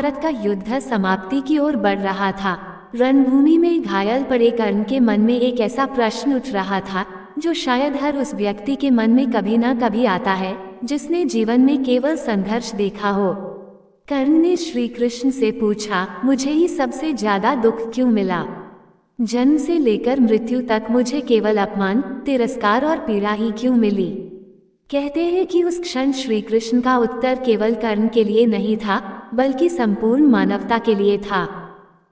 महाभारत का युद्ध समाप्ति की ओर बढ़ रहा था। रणभूमि में घायल पड़े कर्ण के मन में एक ऐसा प्रश्न उठ रहा था जो शायद हर उस व्यक्ति के मन में कभी न कभी आता है जिसने जीवन में केवल संघर्ष देखा हो। कर्ण ने श्री कृष्ण से पूछा, मुझे ही सबसे ज्यादा दुख क्यों मिला? जन्म से लेकर मृत्यु तक मुझे केवल अपमान, तिरस्कार और पीड़ा ही क्यों मिली? कहते हैं कि उस क्षण श्री कृष्ण का उत्तर केवल कर्ण के लिए नहीं था, बल्कि संपूर्ण मानवता के लिए था।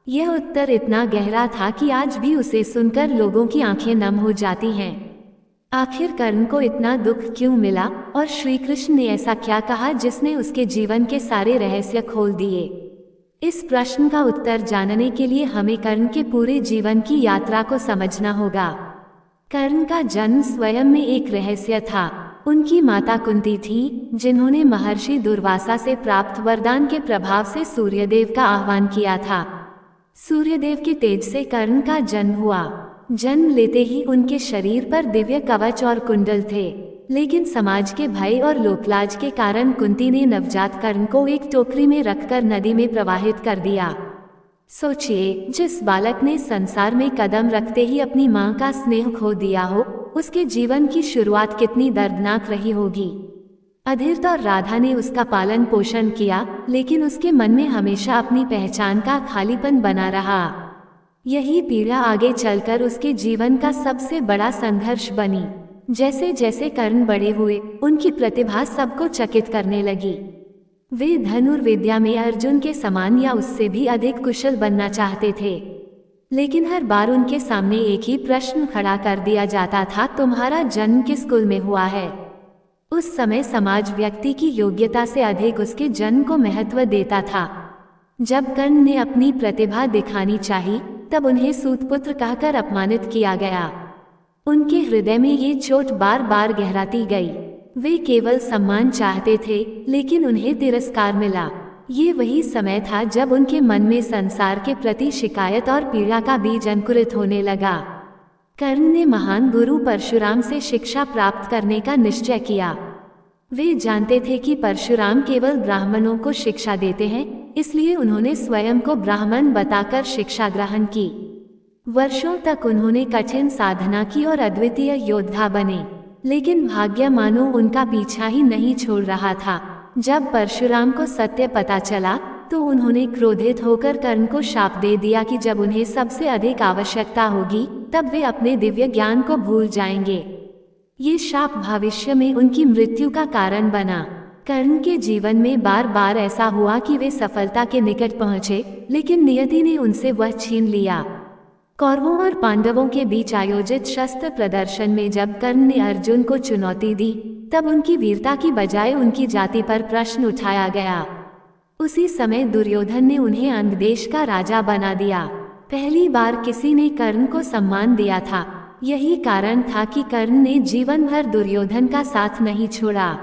यह उत्तर इतना गहरा था कि आज भी उसे सुनकर लोगों की आंखें नम हो जाती हैं। आखिर कर्ण को इतना दुख क्यों मिला और श्री कृष्ण ने ऐसा क्या कहा जिसने उसके जीवन के सारे रहस्य खोल दिए? इस प्रश्न का उत्तर जानने के लिए हमें कर्ण के पूरे जीवन की यात्रा को समझना होगा। कर्ण का जन्म स्वयं में एक रहस्य था। उनकी माता कुंती थी, जिन्होंने महर्षि दुर्वासा से प्राप्त वरदान के प्रभाव से सूर्यदेव का आह्वान किया था। सूर्यदेव के तेज से कर्ण का जन्म हुआ। जन्म लेते ही उनके शरीर पर दिव्य कवच और कुंडल थे, लेकिन समाज के भय और लोकलाज के कारण कुंती ने नवजात कर्ण को एक टोकरी में रखकर नदी में प्रवाहित कर दिया। सोचिए, जिस बालक ने संसार में कदम रखते ही अपनी मां का स्नेह खो दिया हो, उसके जीवन की शुरुआत कितनी दर्दनाक रही होगी। अधीर और राधा ने उसका पालन पोषण किया, लेकिन उसके मन में हमेशा अपनी पहचान का खालीपन बना रहा। यही पीड़ा आगे चलकर उसके जीवन का सबसे बड़ा संघर्ष बनी। जैसे जैसे कर्ण बड़े हुए, उनकी प्रतिभा सबको चकित करने लगी। वे धनुर्विद्या में अर्जुन के समान या उससे भी अधिक कुशल बनना चाहते थे, लेकिन हर बार उनके सामने एक ही प्रश्न खड़ा कर दिया जाता था, तुम्हारा जन्म किस कुल में हुआ है? उस समय समाज व्यक्ति की योग्यता से अधिक उसके जन्म को महत्व देता था। जब कर्ण ने अपनी प्रतिभा दिखानी चाहिए, तब उन्हें सूतपुत्र कहकर अपमानित किया गया। उनके हृदय में ये चोट बार बार गहराती गई। वे केवल सम्मान चाहते थे, लेकिन उन्हें तिरस्कार मिला। ये वही समय था जब उनके मन में संसार के प्रति शिकायत और पीड़ा का बीज अंकुरित होने लगा। कर्ण ने महान गुरु परशुराम से शिक्षा प्राप्त करने का निश्चय किया। वे जानते थे कि परशुराम केवल ब्राह्मणों को शिक्षा देते हैं, इसलिए उन्होंने स्वयं को ब्राह्मण बताकर शिक्षा ग्रहण की। वर्षों तक उन्होंने कठिन साधना की और अद्वितीय योद्धा बने, लेकिन भाग्य मानो उनका पीछा ही नहीं छोड़ रहा था। जब परशुराम को सत्य पता चला, तो उन्होंने क्रोधित होकर कर्ण को शाप दे दिया कि जब उन्हें सबसे अधिक आवश्यकता होगी, तब वे अपने दिव्य ज्ञान को भूल जाएंगे। ये शाप भविष्य में उनकी मृत्यु का कारण बना। कर्ण के जीवन में बार बार ऐसा हुआ कि वे सफलता के निकट पहुंचे, लेकिन नियति ने उनसे वह छीन लिया। कौरवों और पांडवों के बीच आयोजित शस्त्र प्रदर्शन में जब कर्ण ने अर्जुन को चुनौती दी, तब उनकी वीरता की बजाय उनकी जाति पर प्रश्न उठाया गया। उसी समय दुर्योधन ने उन्हें अंगदेश का राजा बना दिया। पहली बार किसी ने कर्ण को सम्मान दिया था। यही कारण था कि कर्ण ने जीवन भर दुर्योधन का साथ नहीं छोड़ा।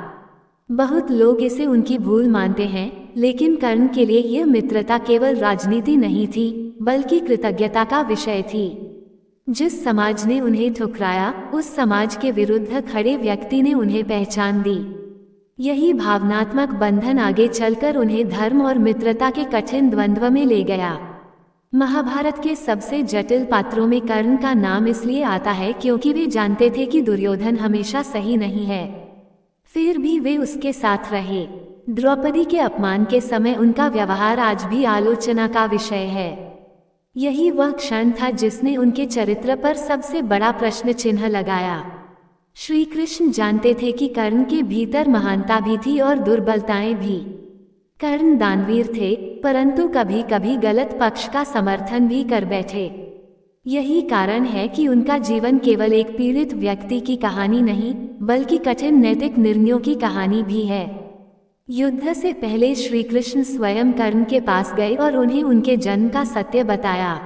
बहुत लोग इसे उनकी भूल मानते हैं, लेकिन कर्ण के लिए यह मित्रता केवल राजनीति नहीं थी, बल्कि कृतज्ञता का विषय थी। जिस समाज ने उन्हें ठुकराया, उस समाज के विरुद्ध खड़े व्यक्ति ने उन्हें पहचान दी। यही भावनात्मक बंधन आगे चलकर उन्हें धर्म और मित्रता के कठिन द्वंद्व में ले गया। महाभारत के सबसे जटिल पात्रों में कर्ण का नाम इसलिए आता है क्योंकि वे जानते थे कि दुर्योधन हमेशा सही नहीं है, फिर भी वे उसके साथ रहे। द्रौपदी के अपमान के समय उनका व्यवहार आज भी आलोचना का विषय है। यही वह क्षण था जिसने उनके चरित्र पर सबसे बड़ा प्रश्न चिन्ह लगाया। श्री कृष्ण जानते थे कि कर्ण के भीतर महानता भी थी और दुर्बलताएं भी। कर्ण दानवीर थे, परंतु कभी कभी गलत पक्ष का समर्थन भी कर बैठे। यही कारण है कि उनका जीवन केवल एक पीड़ित व्यक्ति की कहानी नहीं, बल्कि कठिन नैतिक निर्णयों की कहानी भी है। युद्ध से पहले श्री कृष्ण स्वयं कर्ण के पास गए और उन्हें उनके जन्म का सत्य बताया।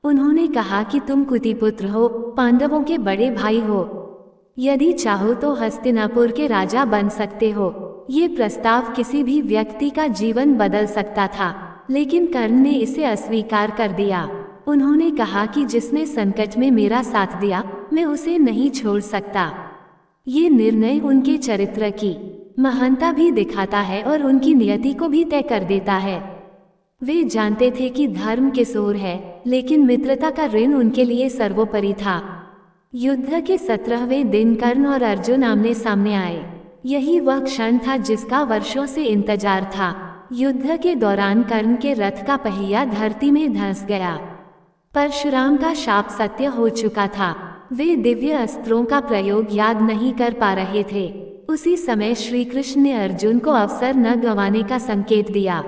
उन्होंने कहा कि तुम कुतिपुत्र हो, पांडवों के बड़े भाई हो। यदि चाहो तो हस्तिनापुर के राजा बन सकते हो। ये प्रस्ताव किसी भी व्यक्ति का जीवन बदल सकता था, लेकिन कर्ण ने इसे अस्वीकार कर दिया। उन्होंने कहा कि जिसने संकट में मेरा साथ दिया, मैं उसे नहीं छोड़ सकता। ये निर्णय उनके चरित्र की महानता भी दिखाता है और उनकी नियति को भी तय कर देता है। वे जानते थे कि धर्म किशोर है, लेकिन मित्रता का ऋण उनके लिए सर्वोपरि था। युद्ध के 17वें दिन कर्ण और अर्जुन आमने सामने आए। यही वह क्षण था जिसका वर्षों से इंतजार था। युद्ध के दौरान कर्ण के रथ का पहिया धरती में धंस गया। परशुराम का शाप सत्य हो चुका था। वे दिव्य अस्त्रों का प्रयोग याद नहीं कर पा रहे थे। उसी समय श्री कृष्ण ने अर्जुन को अवसर न गंवाने का संकेत दिया।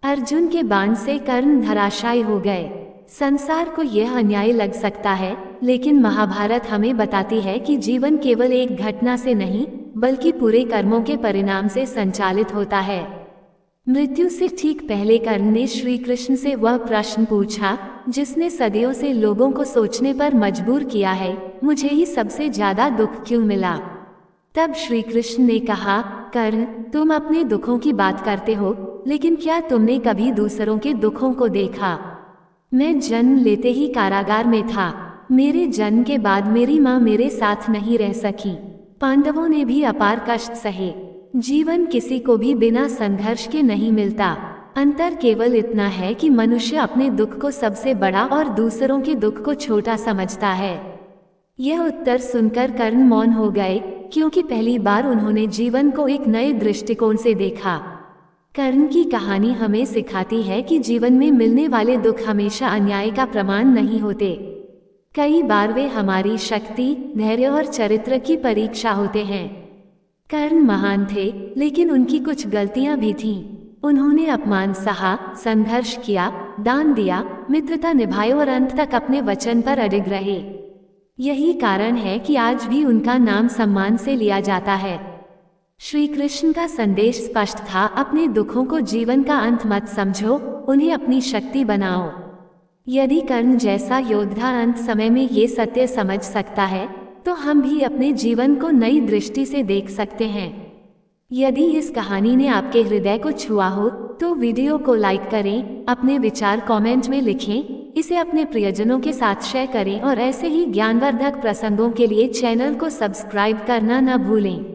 अर्जुन के बाण से कर्ण धराशायी हो गए। संसार को यह अन्याय लग सकता है, लेकिन महाभारत हमें बताती है कि जीवन केवल एक घटना से नहीं, बल्कि पूरे कर्मों के परिणाम से संचालित होता है। मृत्यु से ठीक पहले कर्ण ने श्री कृष्ण से वह प्रश्न पूछा जिसने सदियों से लोगों को सोचने पर मजबूर किया है, मुझे ही सबसे ज्यादा दुख क्यों मिला? तब श्री कृष्ण ने कहा, कर्ण, तुम अपने दुखों की बात करते हो, लेकिन क्या तुमने कभी दूसरों के दुखों को देखा? मैं जन्म लेते ही कारागार में था। मेरे जन्म के बाद मेरी माँ मेरे साथ नहीं रह सकी। पांडवों ने भी अपार कष्ट सहे। जीवन किसी को भी बिना संघर्ष के नहीं मिलता। अंतर केवल इतना है कि मनुष्य अपने दुख को सबसे बड़ा और दूसरों के दुख को छोटा समझता है। यह उत्तर सुनकर कर्ण मौन हो गए, क्योंकि पहली बार उन्होंने जीवन को एक नए दृष्टिकोण से देखा। कर्ण की कहानी हमें सिखाती है कि जीवन में मिलने वाले दुख हमेशा अन्याय का प्रमाण नहीं होते। कई बार वे हमारी शक्ति, धैर्य और चरित्र की परीक्षा होते हैं। कर्ण महान थे, लेकिन उनकी कुछ गलतियां भी थीं। उन्होंने अपमान सहा, संघर्ष किया, दान दिया, मित्रता निभाई और अंत तक अपने वचन पर अडिग रहे। यही कारण है कि आज भी उनका नाम सम्मान से लिया जाता है। श्री कृष्ण का संदेश स्पष्ट था, अपने दुखों को जीवन का अंत मत समझो, उन्हें अपनी शक्ति बनाओ। यदि कर्ण जैसा योद्धा अंत समय में ये सत्य समझ सकता है, तो हम भी अपने जीवन को नई दृष्टि से देख सकते हैं। यदि इस कहानी ने आपके हृदय को छुआ हो, तो वीडियो को लाइक करें, अपने विचार कमेंट में लिखें, इसे अपने प्रियजनों के साथ शेयर करें और ऐसे ही ज्ञानवर्धक प्रसंगों के लिए चैनल को सब्सक्राइब करना न भूलें।